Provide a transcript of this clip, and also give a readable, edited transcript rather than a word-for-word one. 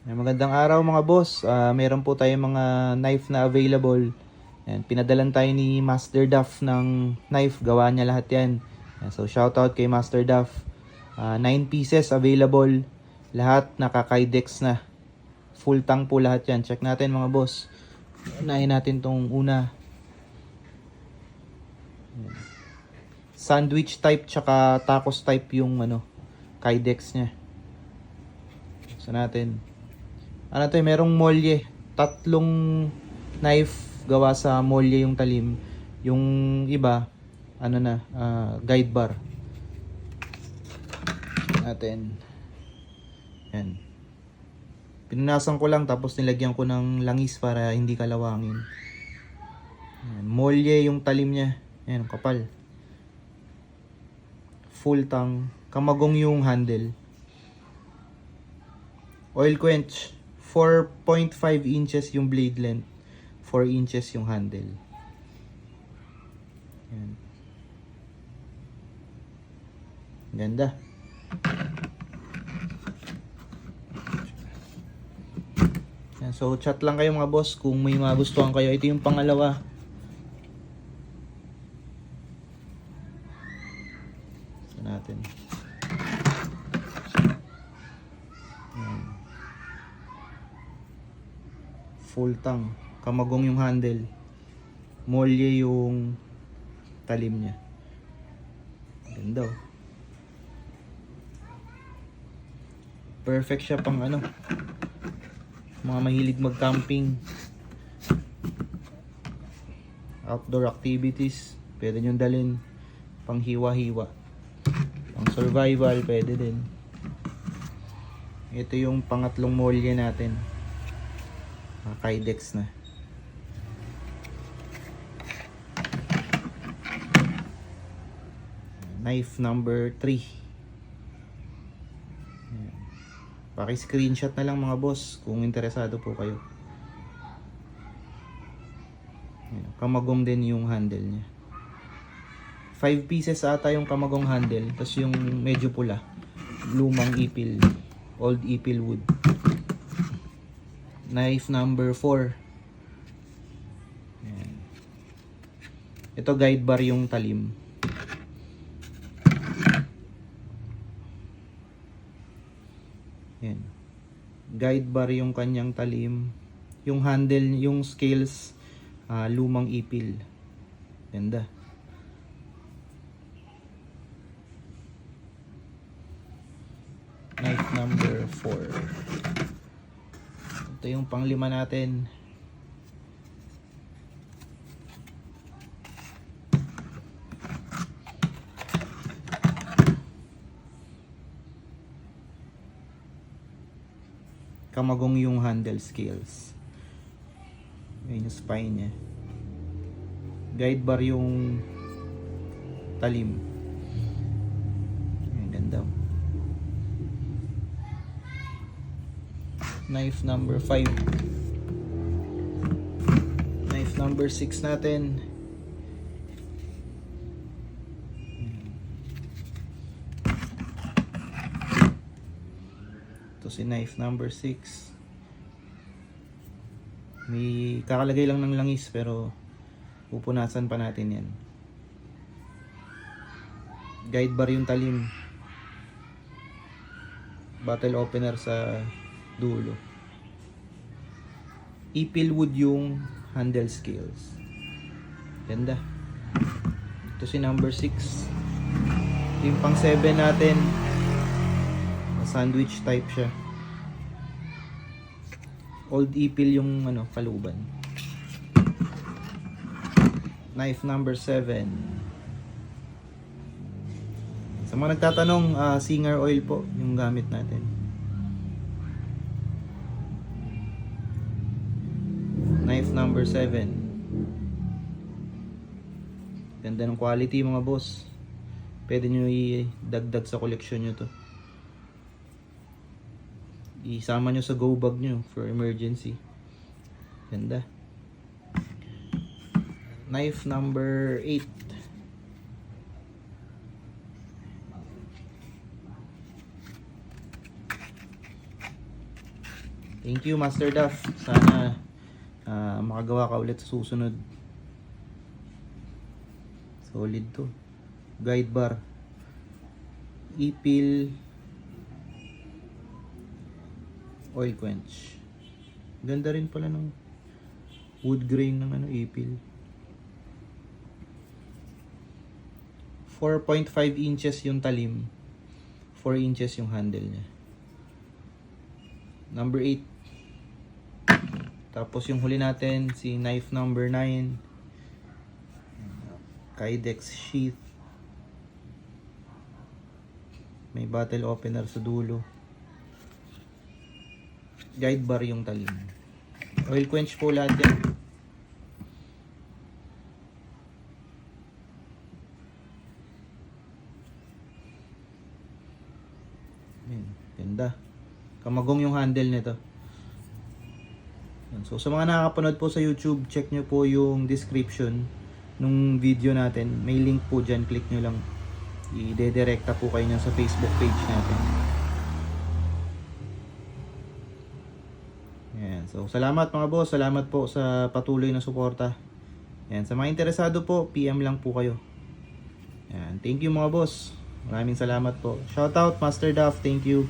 Magandang araw mga boss. Meron po tayong mga knife na available. Ayan, pinadalan tayo ni Master Duff ng knife. Gawa niya lahat yan. Ayan, so shoutout kay Master Duff. 9 pieces available. Lahat nakakaidex na. Full tank po lahat yan. Check natin mga boss. Unahin natin tong una. Ayan. Sandwich type tsaka tacos type yung kaidex niya. So natin. Ano to, merong molye. Tatlong knife gawa sa molye yung talim. Yung iba, guide bar. Natin. Yan. Pinunasan ko lang tapos nilagyan ko ng langis para hindi kalawangin. Yan. Molye yung talim niya. Yan, kapal. Full tang. Kamagong yung handle. Oil quench. 4.5 inches yung blade length. 4 inches yung handle. Yan. Ganda. Yan. So, chat lang kayo mga boss kung may magustuhan kayo. Ito yung pangalawa. So, natin. Full tang. Kamagong yung handle. Molye yung talim niya. Ganda oh. Perfect siya pang mga mahilig mag-camping. Outdoor activities. Pwede nyo dalhin. Pang hiwa-hiwa. Pang survival. Pwede din. Ito yung pangatlong molye natin. Kaidex na. Knife number 3. Paki-screenshot na lang mga boss kung interesado po kayo. Kamagong din yung handle niya. 5 pieces ata yung kamagong handle. Tapos yung medyo pula. Lumang ipil. Old ipil wood. Knife number 4. Ayan. Ito guide bar yung talim. Ayan. Guide bar yung kanyang talim. Yung handle, yung scales, lumang ipil. Ganda. Knife number 4. Ito yung panglima natin. Kamagong yung handle scales. Ayun yung spine niya. Guide bar yung talim. Ayun, ganda. Knife number 5. Knife number 6 natin. Ito si knife number 6. May kakalagay lang ng langis pero pupunasan pa natin yan. Guide bar yung talim. Bottle opener sa dulo. Ipil wood yung handle scales. Ganda. Ito si number 6. Yung pang 7 natin. Sandwich type siya. Old ipil yung kaluban. Knife number 7. Sa mga nagtatanong, Singer oil po yung gamit natin. Knife number 7. Ganda ng quality mga boss. Pwede nyo i-dagdag sa collection nyo to. Isama nyo sa go bag nyo for emergency. Ganda. Knife number 8. Thank you, Master Duff. Sana makagawa ka ulit sa susunod. Solid to. Guide bar. Ipil. Oil quench. Ganda rin pala ng wood grain ng ipil. 4.5 inches yung talim. 4 inches yung handle niya. Number 8. Tapos yung huli natin, si knife number 9. Kydex sheath. May bottle opener sa dulo. Guide bar yung talim. Oil quench po lahat yan. Ayan, ganda. Kamagong yung handle nito. So sa mga nakakapanood po sa YouTube, check nyo po yung description nung video natin. May link po dyan, click nyo lang. I-dedirecta po kayo nyo sa Facebook page natin. Ayan. So salamat mga boss, salamat po sa patuloy na suporta. Ayan. Sa mga interesado po, PM lang po kayo. Ayan. Thank you mga boss. Maraming salamat po. Shoutout Master Duff, thank you.